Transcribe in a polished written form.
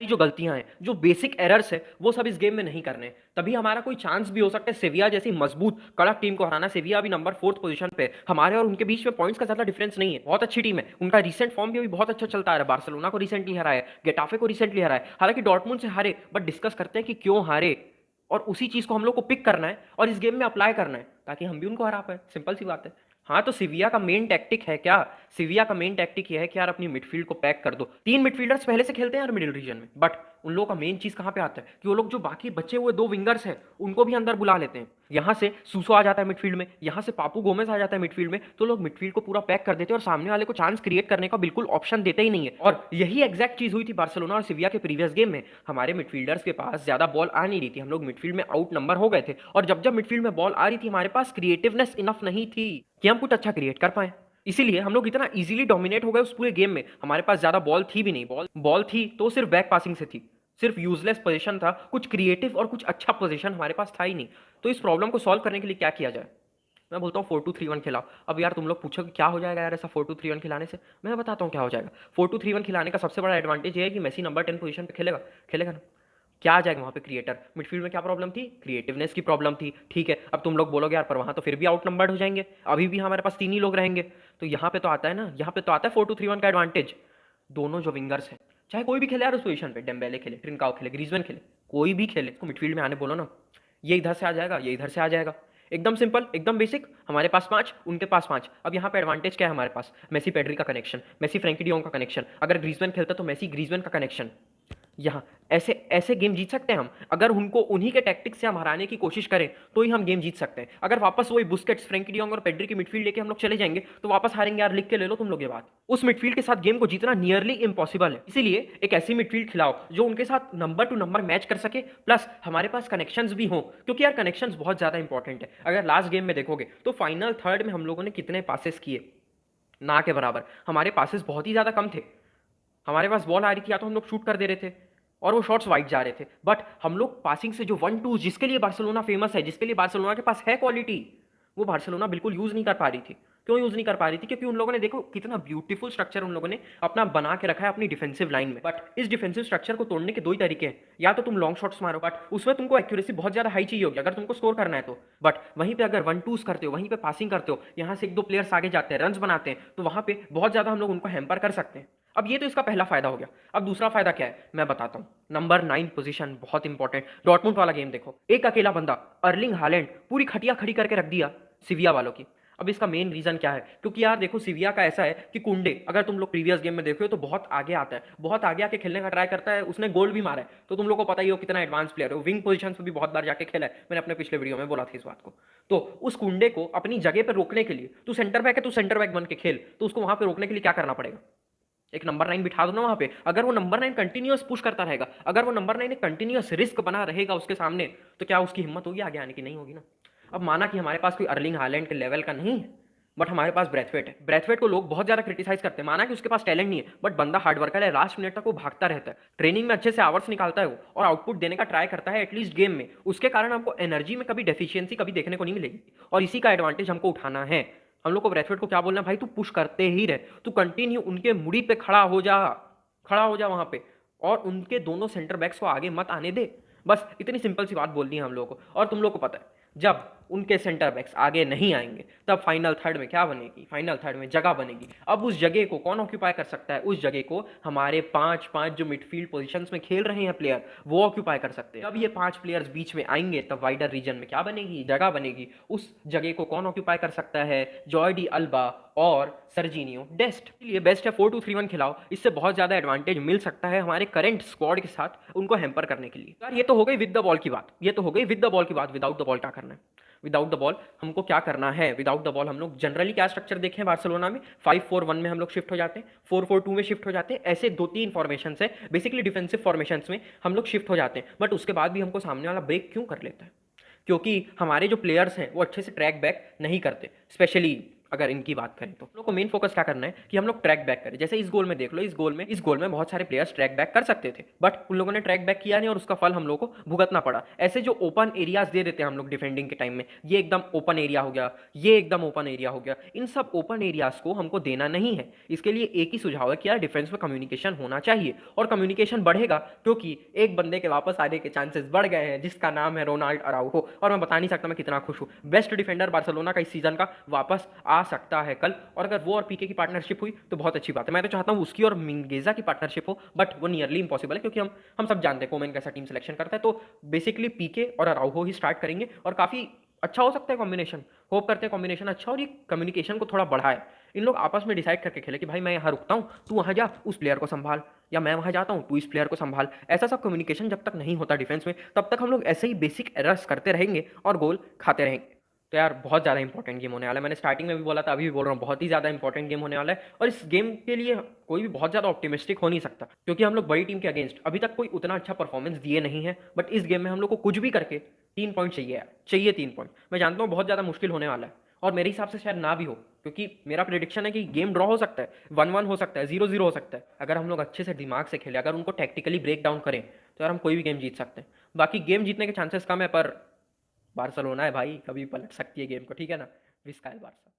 जो गलतियां हैं, जो बेसिक एरर्स है, वो सब इस गेम में नहीं करने, तभी हमारा कोई चांस भी हो सकता है सेविया जैसी मजबूत कड़क टीम को हराना। सेविया अभी नंबर 4th पोजीशन पे, हमारे और उनके बीच में पॉइंट्स का ज्यादा डिफरेंस नहीं है, बहुत अच्छी टीम है, उनका रिसेंट फॉर्म भी अभी बहुत अच्छा चलता है, बार्सिलोना को रिसेंटली हराया, गेटाफे को रिसेंटली हराया, हालांकि डॉर्टमुंड से हारे, बट डिस्कस करते हैं कि क्यों हारे, और उसी चीज को हम लोग को पिक करना है और इस गेम में अप्लाई करना है ताकि हम भी उनको हरा पाए, सिंपल सी बात है। हाँ, तो सिविया का मेन टैक्टिक है क्या? सिविया का मेन टैक्टिक ये है कि यार अपनी मिडफील्ड को पैक कर दो। 3 मिडफील्डर्स पहले से खेलते हैं यार मिडिल रीजन में, बट उन लोगों का मेन चीज कहां पे आता है कि वो लोग जो बाकी बचे हुए 2 विंगर्स हैं उनको भी अंदर बुला लेते हैं। यहां से सूसो आ जाता है मिडफील्ड में, यहां से पापू गोमेज आ जाता है मिडफील्ड में, तो लोग मिडफील्ड को पूरा पैक कर देते हैं और सामने वाले को चांस क्रिएट करने का बिल्कुल ऑप्शन देते ही नहीं है। और यही एग्जैक्ट चीज हुई थी बार्सिलोना और सिविया के प्रीवियस गेम में। हमारे मिडफील्डर्स के पास ज्यादा बॉल आ नहीं रही थी, हम लोग मिडफील्ड में आउट नंबर हो गए थे, और जब जब मिडफील्ड में बॉल आ रही थी हमारे पास क्रिएटिवनेस इनफ नहीं थी कि हम कुछ अच्छा क्रिएट कर पाए। इसीलिए हम लोग इतना इजीली डोमिनेट हो गए उस पूरे गेम में। हमारे पास ज्यादा बॉल थी भी नहीं, बॉल थी तो सिर्फ बैक पासिंग से थी, सिर्फ यूजलेस पोजीशन था, कुछ क्रिएटिव और कुछ अच्छा पोजीशन हमारे पास था ही नहीं। तो इस प्रॉब्लम को सॉल्व करने के लिए क्या किया जाए? मैं बोलता हूँ 4-2-3-1 खिलाओ। अब यार तुम लोग पूछो कि क्या हो जाएगा यार ऐसा 4-2-3-1 खिलाने से, मैं बताता हूँ क्या हो जाएगा। 4-2-3-1 खिलाने का सबसे बड़ा एडवांटेज ये है कि मेसी नंबर 10 पोजीशन पे खेलेगा, खेलेगा ना, क्या आ जाएगा वहाँ पे क्रिएटर। मिडफील्ड में क्या प्रॉब्लम थी? क्रिएटिवनेस की प्रॉब्लम थी, ठीक है। अब तुम लोग बोलोगे यार पर वहाँ तो फिर भी आउट नंबर्ड हो जाएंगे, अभी भी हमारे पास 3 ही लोग रहेंगे। तो यहाँ पे तो आता है ना, यहाँ पे तो आता है 4-2-3-1 का एडवांटेज। दोनों जो विंगर्स हैं, चाहे कोई भी खेले यार उस पोजीशन पे, डेम्बेले खेले, ट्रिंकाओ खेले, ग्रीजमैन खेले, कोई भी खेले, उसको मिडफील्ड में आने बोलो ना, ये इधर से आ जाएगा, ये इधर से आ जाएगा, एकदम सिंपल, एकदम बेसिक। हमारे पास 5, उनके पास 5। अब यहाँ पे एडवांटेज क्या है हमारे पास? मेसी पेड्री का कनेक्शन, मेसी फ्रैंकी डियोंग का कनेक्शन, अगर ग्रीजमैन खेलता तो मेसी ग्रीजमैन का कनेक्शन। यहाँ ऐसे ऐसे गेम जीत सकते हैं हम, अगर उनको उन्हीं के टैक्टिक्स से हम हराने की कोशिश करें तो ही हम गेम जीत सकते हैं। अगर वापस वही बुस्केट्स, फ्रैंकी डियोंग और पेड्री की मिडफील्ड लेके हम लोग चले जाएंगे तो वापस हारेंगे यार, लिख के ले लो तुम लोग ये बात। उस मिडफील्ड के साथ गेम को जीतना नियरली इम्पॉसिबल है। इसीलिए एक ऐसी मिडफील्ड खिलाओ जो उनके साथ नंबर टू नंबर मैच कर सके, प्लस हमारे पास कनेक्शंस भी हों, क्योंकि यार कनेक्शंस बहुत ज्यादा इंपॉर्टेंट है। अगर लास्ट गेम में देखोगे तो फाइनल थर्ड में हम लोगों ने कितने पासेस किए? ना के बराबर। हमारे पासेस बहुत ही ज्यादा कम थे। हमारे पास बॉल आ रही थी, या तो हम लोग शूट कर दे रहे थे और वो शॉट्स वाइड जा रहे थे, बट हम लोग पासिंग से जो 1-2 जिसके लिए बार्सिलोना फेमस है, जिसके लिए बार्सिलोना के पास है क्वालिटी, वो बार्सिलोना बिल्कुल यूज नहीं कर पा रही थी। क्यों यूज नहीं कर पा रही थी? क्योंकि उन लोगों ने देखो कितना ब्यूटीफुल स्ट्रक्चर उन लोगों ने अपना बना के रखा है अपनी डिफेंसिव लाइन में। बट इस डिफेंसिव स्ट्रक्चर को तोड़ने के 2 ही तरीके हैं, या तो तुम लॉन्ग शॉट्स मारो, बट उसमें तुमको एक्यूरेसी बहुत ज्यादा हाई चाहिए होगी अगर तुमको स्कोर करना है तो। बट वहीं पे अगर 1-2s करते हो, वहीं पे पासिंग करते हो, यहाँ से 1-2 प्लेयर्स आगे जाते हैं, रन बनाते हैं, तो वहां पे बहुत ज्यादा हम लोग उनको हैम्पर कर सकते हैं। अब ये तो इसका पहला फायदा हो गया। अब दूसरा फायदा क्या है मैं बताता हूं। नंबर 9 पोजीशन बहुत इंपॉर्टेंट। डॉर्टमुंड वाला गेम देखो, एक अकेला बंदा अर्लिंग हालैंड पूरी खटिया खड़ी करके रख दिया सिविया वालों की। अब इसका मेन रीजन क्या है? क्योंकि यार देखो सिविया का ऐसा है कि कुंडे, अगर तुम लोग प्रीवियस गेम में देखो तो बहुत आगे आता है, बहुत आगे आके खेलने का ट्राई करता है, उसने गोल भी मारा है, तो तुम लोग को पता ही हो कितना एडवांस प्लेयर है। विंग पोजीशन पे भी बहुत बार जाके खेला है, मैंने अपने पिछले वीडियो में बोला था इस बात को। तो उस कुंडे को अपनी जगह पर रोकने के लिए, तू सेंटर बैक है, तू सेंटर बैक बन के खेल, तो उसको वहां पे रोकने के लिए क्या करना पड़ेगा? एक नंबर 9 बिठा दो ना वहां पे। अगर वो नंबर 9 कंटिन्यूअस पुश करता रहेगा, अगर वो नंबर 9 एक कंटिन्यूअस रिस्क बना रहेगा उसके सामने, तो क्या उसकी हिम्मत होगी आगे आने की? नहीं होगी ना। अब माना कि हमारे पास कोई अर्लिंग हालैंड के लेवल का नहीं है, बट हमारे पास ब्रैथवेट है। ब्रैथवेट को लोग बहुत ज्यादा क्रिटिसाइज करते हैं, माना कि उसके पास टैलेंट नहीं है, बट बंदा हार्ड वर्कर है, लास्ट मिनट तक वो भागता रहता है, ट्रेनिंग में अच्छे से आवर्स निकालता है वो, और आउटपुट देने का ट्राई करता है एटलीस्ट गेम में। उसके कारण हमको एनर्जी में कभी डेफिशिएंसी कभी देखने को नहीं मिलेगी, और इसी का एडवांटेज हमको उठाना है। हम लोग को ब्रैथवेट को क्या बोलना है? भाई तू पुश करते ही रहे, तू कंटिन्यू उनके मुड़ी पे खड़ा हो जा, खड़ा हो जा वहां पे, और उनके दोनों सेंटर बैक्स को आगे मत आने दे। बस इतनी सिंपल सी बात बोलनी है हम लोगों को। और तुम लोग को पता है जब उनके सेंटर बैक्स आगे नहीं आएंगे तब फाइनल थर्ड में क्या बनेगी? फाइनल थर्ड में जगह बनेगी। अब उस जगह को कौन ऑक्यूपाई कर सकता है? उस जगह को हमारे 5-5 जो मिडफील्ड पोजीशंस में खेल रहे हैं प्लेयर, वो ऑक्यूपाई कर सकते हैं। जब ये 5 प्लेयर्स बीच में आएंगे तब वाइडर रीजन में क्या बनेगी? जगह बनेगी। उस जगह को कौन ऑक्यूपाई कर सकता है? जॉर्डी अल्बा और सर्जिनियो डेस्ट। इसलिए बेस्ट है 4-2-3-1 खिलाओ, इससे बहुत ज्यादा एडवांटेज मिल सकता है हमारे करंट स्क्वाड के साथ उनको हैम्पर करने के लिए। यार ये तो हो गई विद द बॉल की बात, ये तो हो गई विद द बॉल की बात। विदाउट द बॉल क्या करना है? विदाउट द बॉल हमको क्या करना है? विदाउट द बॉल हम लोग जनरली क्या स्ट्रक्चर देखें बार्सिलोना में? 5-4-1 में हम लोग शिफ्ट हो जाते हैं, 4-4-2 में शिफ्ट हो जाते हैं, ऐसे 2-3 फॉर्मेशन है बेसिकली डिफेंसिव फॉर्मेशन में हम लोग शिफ्ट हो जाते हैं। बट उसके बाद भी हमको सामने वाला ब्रेक क्यों कर लेता है? क्योंकि हमारे जो प्लेयर्स हैं वो अच्छे से ट्रैक बैक नहीं करते, स्पेशली अगर इनकी बात करें तो हम लोग को मेन फोकस क्या करना है कि हम लोग ट्रैक बैक करें। जैसे इस गोल में देख लो, इस गोल में बहुत सारे प्लेयर्स ट्रैक बैक कर सकते थे, बट उन लोगों ने ट्रैक बैक किया नहीं और उसका फल हम लोग को भुगतना पड़ा। ऐसे जो ओपन एरियाज दे देते हैं हम लोग डिफेंडिंग के टाइम में, ये एकदम ओपन एरिया हो गया, ये एकदम ओपन एरिया हो गया, इन सब ओपन एरियाज को हमको देना नहीं है। इसके लिए एक ही सुझाव है कि यार डिफेंस में कम्युनिकेशन होना चाहिए, और कम्युनिकेशन बढ़ेगा क्योंकि एक बंदे के वापस आने के चांसेस बढ़ गए हैं, जिसका नाम है रोनाल्ड अराउहो। और मैं बता नहीं सकता मैं कितना खुश हूँ, बेस्ट डिफेंडर बार्सिलोना का इस सीजन का वापस आ सकता है कल। और अगर वो और पीके की पार्टनरशिप हुई तो बहुत अच्छी बात है। मैं तो चाहता हूँ उसकी और मिंगेजा की पार्टनरशिप हो, बट वो नियरली इंपॉसिबल है क्योंकि हम सब जानते हैं कोमेन कैसा टीम सिलेक्शन करता है। तो बेसिकली पीके और अराउहो ही स्टार्ट करेंगे और काफ़ी अच्छा हो सकता है कॉम्बिनेशन। होप करते हैं कॉम्बिनेशन अच्छा और ये कम्युनिकेशन को थोड़ा बढ़ाए। इन लोग आपस में डिसाइड करके खेले कि भाई मैं यहाँ रुकता हूँ, तू वहाँ जा उस प्लेयर को संभाल, या मैं वहाँ जाता हूँ तू इस प्लेयर को संभाल। ऐसा सब कम्युनिकेशन जब तक नहीं होता डिफेंस में, तब तक हम लोग ऐसे ही बेसिक एरर्स करते रहेंगे और गोल खाते रहेंगे। तो यार बहुत ज़्यादा इंपॉर्टेंट गेम होने वाला है। मैंने स्टार्टिंग में भी बोला था, अभी भी बोल रहा हूँ, बहुत ही ज़्यादा इंपॉर्टेंट गेम होने वाला है। और इस गेम के लिए कोई भी बहुत ज़्यादा ऑप्टिमिस्टिक हो नहीं सकता क्योंकि हम लोग बड़ी टीम के अगेंस्ट अभी तक कोई उतना अच्छा परफॉर्मेंस दिए नहीं है। बट इस गेम में हम लोग को कुछ भी करके 3 पॉइंट चाहिए यार, चाहिए 3 पॉइंट। मैं जानता हूँ बहुत ज़्यादा मुश्किल होने वाला है और मेरे हिसाब से शायद ना भी हो, क्योंकि मेरा प्रिडिक्शन है कि गेम ड्रॉ हो सकता है, 1-1 हो सकता है, 0-0 हो सकता है। अगर हम लोग अच्छे से दिमाग से खेलें, अगर उनको टैक्टिकली ब्रेक डाउन करें, तो यार हम कोई भी गेम जीत सकते हैं। बाकी गेम जीतने के चांसेस कम है, पर बार्सिलोना है भाई, कभी पलट सकती है गेम को, ठीक है ना। विस्का है बार्सा।